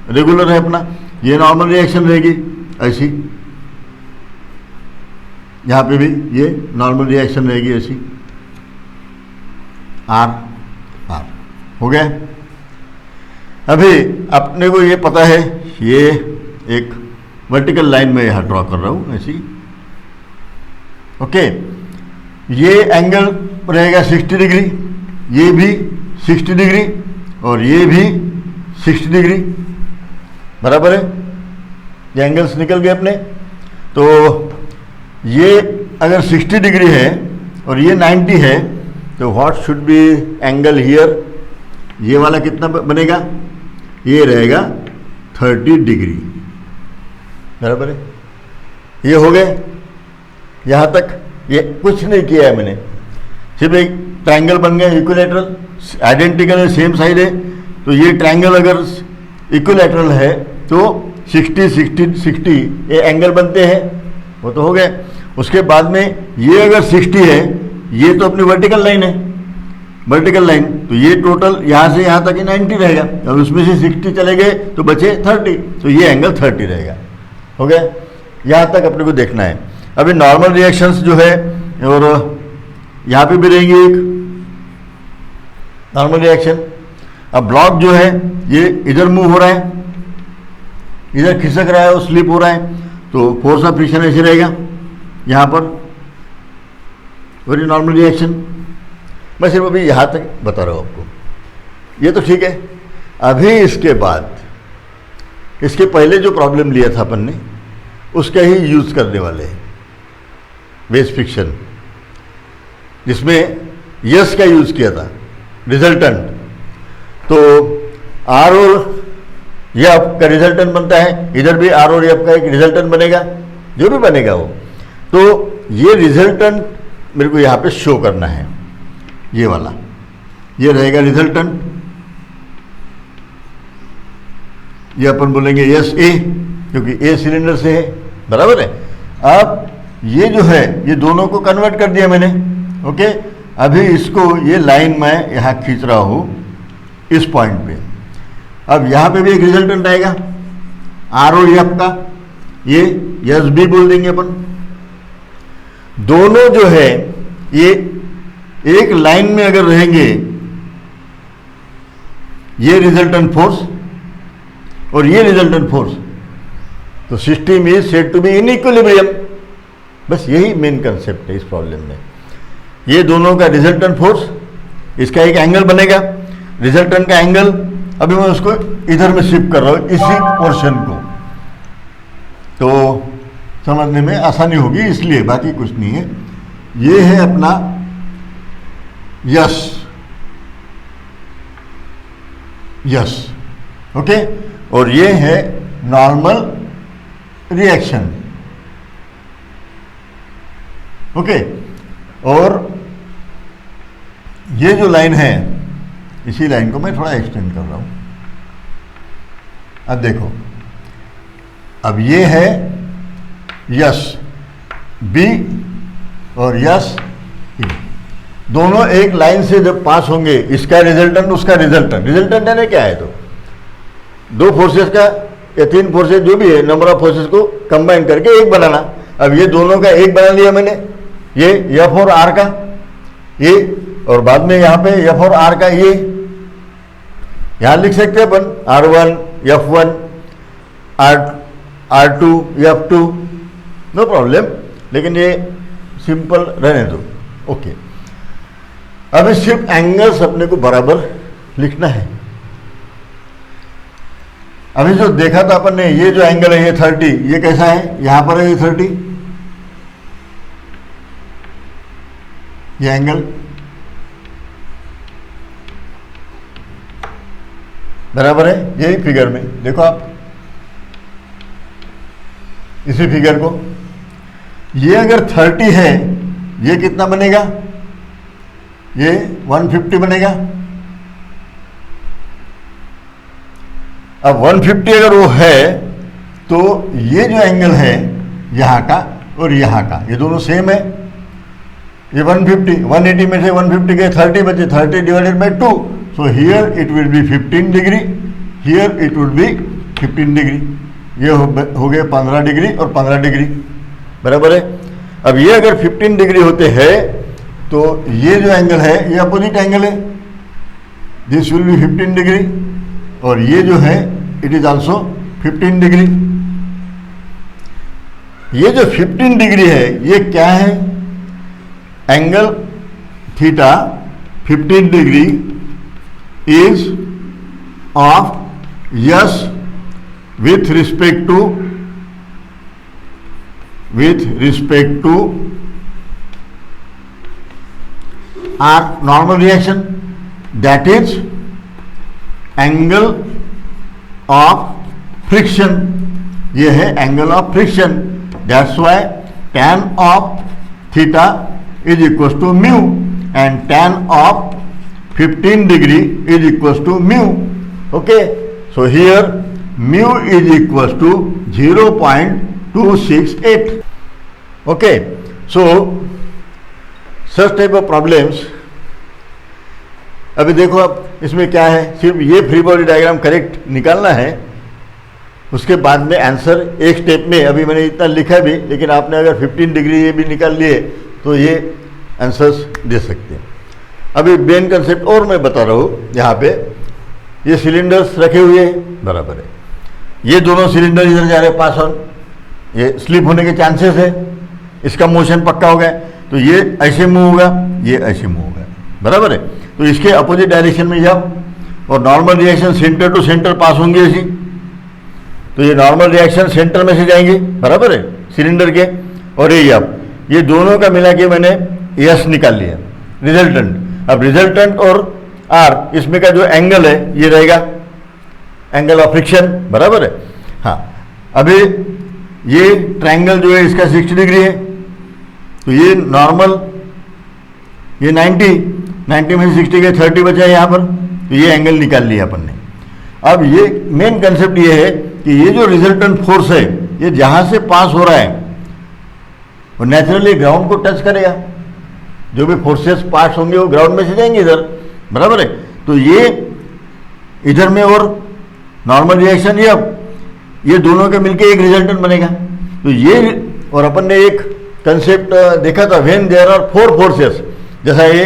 रेगुलर है अपना, ये नॉर्मल रिएक्शन रहेगी ऐसी, यहाँ पे भी ये नॉर्मल रिएक्शन रहेगी ऐसी, आर आर हो गया। अभी अपने को ये पता है, ये एक वर्टिकल लाइन में यहाँ ड्रॉ कर रहा हूँ ऐसी, ओके। ये एंगल रहेगा 60 डिग्री, ये भी 60 डिग्री और ये भी 60 डिग्री, बराबर है। ये एंगल्स निकल गए अपने। तो ये अगर 60 डिग्री है और ये 90 है तो what should be angle here, ये वाला कितना बनेगा, ये रहेगा 30 डिग्री, बराबर है। ये हो गए यहाँ तक, ये कुछ नहीं किया है मैंने, सिर्फ एक ट्रायंगल बन गया इक्विलैटरल, आइडेंटिकल है, सेम साइड है। तो ये ट्रायंगल अगर इक्विलैटरल है तो 60 60 60 ये एंगल बनते हैं, वो तो हो गए। उसके बाद में ये अगर 60 है, ये तो अपनी वर्टिकल लाइन है, वर्टिकल लाइन, तो ये टोटल यहाँ से यहाँ तक ही 90 रहेगा, और उसमें से 60 चले गए तो बचे 30, तो ये एंगल 30 रहेगा, हो गया। यहाँ तक अपने को देखना है। अभी नॉर्मल रिएक्शंस जो है, और यहाँ पे भी रहेंगी एक नॉर्मल रिएक्शन। अब ब्लॉक जो है ये इधर मूव हो रहा है, इधर खिसक रहा है और स्लिप हो रहा है, तो फोर्स ऑफ फ्रिक्शन ऐसे रहेगा यहाँ पर, वेरी नॉर्मल रिएक्शन। मैं सिर्फ अभी यहाँ तक बता रहा हूँ आपको, ये तो ठीक है। अभी इसके बाद, इसके पहले जो प्रॉब्लम लिया था अपन ने, उसका ही यूज़ करने वाले हैं, बेस फ्रिक्शन, जिसमें यस का यूज किया था, रिजल्टेंट। तो आर और एफ का रिजल्टेंट बनता है, इधर भी आर और एफ का एक रिजल्टेंट बनेगा, जो भी बनेगा वो। तो ये रिजल्टेंट मेरे को यहाँ पे शो करना है, ये वाला, ये रहेगा रिजल्टेंट। ये अपन बोलेंगे यस ए, क्योंकि ए सिलेंडर से है, बराबर है। अब ये जो है ये दोनों को कन्वर्ट कर दिया मैंने, ओके। अभी इसको ये लाइन मैं यहाँ खींच रहा हूँ इस पॉइंट पे। अब यहाँ पे भी एक रिजल्टेंट आएगा आर और एफ का, ये यस बी बोल देंगे अपन। दोनों जो है ये एक लाइन में अगर रहेंगे, ये रिजल्टेंट फोर्स और ये रिजल्टेंट फोर्स, तो system is said to be in equilibrium. बस यही मेन कंसेप्ट है इस प्रॉब्लम में। ये दोनों का रिजल्टेंट फोर्स, इसका एक एंगल बनेगा, रिजल्टेंट का एंगल। अभी मैं उसको इधर में शिफ्ट कर रहा हूं, इसी पोर्शन को, तो समझने में आसानी होगी इसलिए, बाकी कुछ नहीं है। ये है अपना यस, यस, ओके। और ये है नॉर्मल रिएक्शन, ओके। और ये जो लाइन है, इसी लाइन को मैं थोड़ा एक्सटेंड कर रहा हूं। अब देखो, अब ये है यस बी और यस ई, दोनों एक लाइन से जब पास होंगे, इसका रिजल्टेंट उसका रिजल्टेंट, रिजल्टेंट है ना क्या है, तो दो फोर्सेस का या तीन फोर्सेस जो भी है, नंबर ऑफ फोर्सेस को कंबाइन करके एक बनाना। अब ये दोनों का एक बना लिया मैंने, ये एफ और आर का ये, और बाद में यहाँ पे एफ और आर का ये, यहाँ लिख सकते हैं अपन R1 F1 R2 F2, no problem, लेकिन ये सिंपल रहने दो, ओके। अभी सिर्फ एंगल्स अपने को बराबर लिखना है। अभी जो देखा था अपन ने, ये जो एंगल है ये 30, ये कैसा है, यहां पर है ये 30, ये एंगल बराबर है, यही फिगर में देखो आप, इसी फिगर को, ये अगर 30 है, ये कितना बनेगा, ये 150 बनेगा। अब 150 अगर वो है, तो ये जो एंगल है यहाँ का और यहाँ का, ये दोनों सेम है। ये 150, 180 में से 150 के 30 बचे, 30 divided by 2, so here it will be 15 degree, here it will be 15 degree, ये हो गए 15 डिग्री और 15 डिग्री, बराबर है। अब ये अगर 15 डिग्री होते हैं, तो ये जो एंगल है ये अपोजिट एंगल है, दिस विल बी 15 डिग्री, और ये जो है इट इज आल्सो 15 डिग्री। ये जो 15 डिग्री है ये क्या है, angle theta 15 degree is of yes with respect to our normal reaction, that is angle of friction, ये है angle of friction, that's why tan of theta is equals to mu and tan of 15 degree is equals to mu, okay. So here mu is equals to 0.268, okay. So such type of problems, अभी देखो अब इसमें क्या है, सिर्फ ये free body diagram correct निकालना है, उसके बाद में आंसर एक स्टेप में, अभी मैंने इतना लिखा भी, लेकिन आपने अगर 15 डिग्री ये भी निकाल लिए तो ये आंसर्स दे सकते हैं। अभी मेन कंसेप्ट और मैं बता रहा हूँ, यहाँ पे ये सिलेंडर्स रखे हुए हैं, बराबर है, ये दोनों सिलेंडर इधर जा रहे पास ऑन, ये स्लिप होने के चांसेस है, इसका मोशन पक्का हो गया, तो ये ऐसे मूव होगा, ये ऐसे मूव होगा, बराबर है। तो इसके अपोजिट डायरेक्शन में जाओ, और normal reaction centre to centre pass होंगे ऐसी, तो ये नॉर्मल रिएक्शन सेंटर में से जाएंगे, बराबर है, सिलेंडर के, और ये अब ये दोनों का मिला के मैंने यस निकाल लिया रिजल्टेंट। अब रिजल्टेंट और आर, इसमें का जो एंगल है ये रहेगा एंगल ऑफ फ्रिक्शन, बराबर है। हाँ, अभी ये ट्रायंगल जो है इसका 60 डिग्री है, तो ये नॉर्मल, ये 90 में से 60 के 30 बचा है यहाँ पर, तो ये एंगल निकाल लिया अपन ने। अब ये मेन कंसेप्ट ये है कि ये जो रिजल्टेंट फोर्स है ये जहाँ से पास हो रहा है वो नेचुरली ग्राउंड को टच करेगा, जो भी फोर्सेस पास होंगे वो ग्राउंड में से जाएंगे इधर, बराबर है। तो ये इधर में और नॉर्मल रिएक्शन ये दोनों के मिलके एक रिजल्टेंट बनेगा। तो ये, और अपन ने एक कंसेप्ट देखा था, व्हेन देयर आर 4 फोर्सेस, जैसा ये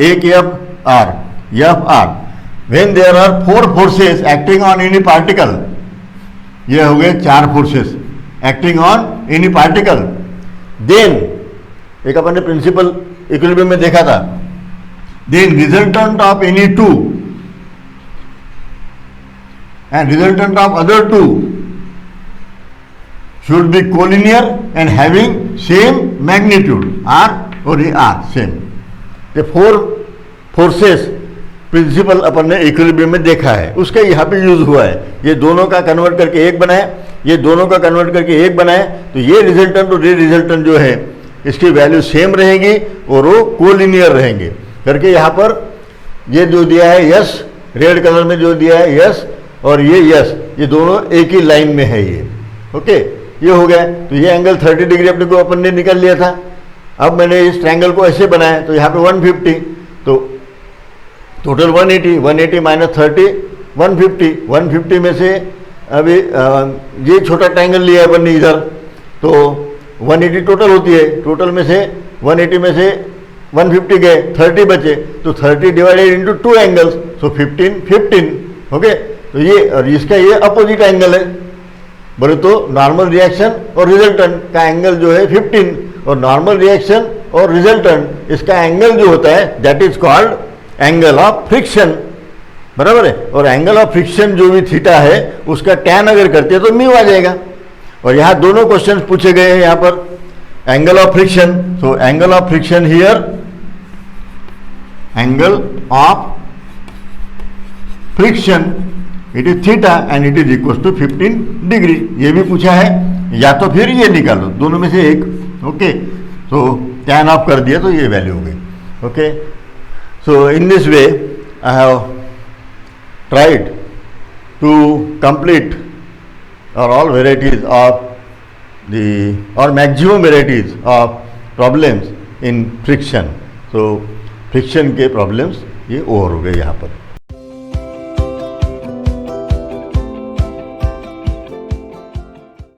एक F R, when there are 4 forces acting on any particle, ये हो गए 4 forces acting on any particle, then एक अपन ने प्रिंसिपल इक्विलिब्रियम में देखा था, then resultant of any 2 and resultant of other 2 should be collinear and having same magnitude, R और ये R same। ये 4 फोर्सेस प्रिंसिपल अपन ने इक्विलिब्रियम में देखा है, उसका यहाँ पे यूज हुआ है। ये दोनों का कन्वर्ट करके एक बनाए, ये दोनों का कन्वर्ट करके एक बनाए, तो ये रिजल्टेंट और ये रिजल्टेंट जो है इसकी वैल्यू सेम रहेंगी और वो कोलिनियर रहेंगे करके यहाँ पर ये जो दिया है यस, रेड कलर में जो दिया है यस और ये यस, ये दोनों एक ही लाइन में है ये, ओके, ये हो गया। तो ये एंगल 30 डिग्री अपने को अपन ने निकाल लिया था। अब मैंने इस ट्रायंगल को ऐसे बनाया, तो यहाँ पे 150, तो टोटल 180 माइनस 30 150 में से अभी ये छोटा ट्रायंगल लिया है अपन ने इधर, तो 180 टोटल होती है, टोटल में से 180 में से 150 गए, 30 बचे, तो 30 डिवाइडेड इंटू 2 एंगल्स, सो 15, ओके। तो ये और इसका ये अपोजिट एंगल है, बोले तो नॉर्मल रिएक्शन और रिजल्टेंट का एंगल जो है 15, और नॉर्मल रिएक्शन और रिजल्टेंट इसका एंगल जो होता है that is called angle of friction, बराबर है। और एंगल ऑफ फ्रिक्शन जो भी थीटा है उसका टैन अगर करते हैं तो म्यू आ जाएगा। और यहाँ दोनों क्वेश्चंस पूछे गए हैं यहाँ पर, angle of friction, so angle of friction here, angle of friction it is theta and it is equal to 15 degree, ये भी पूछा है, या तो फिर ये निकालो, दोनों में से एक, ओके। तो टैन ऑफ कर दिया तो ये वैल्यू हो गई, okay. So in this way I have tried to complete or all varieties of the or maximum varieties of problems in friction। so friction के problems ये ओवर हो गए यहाँ पर।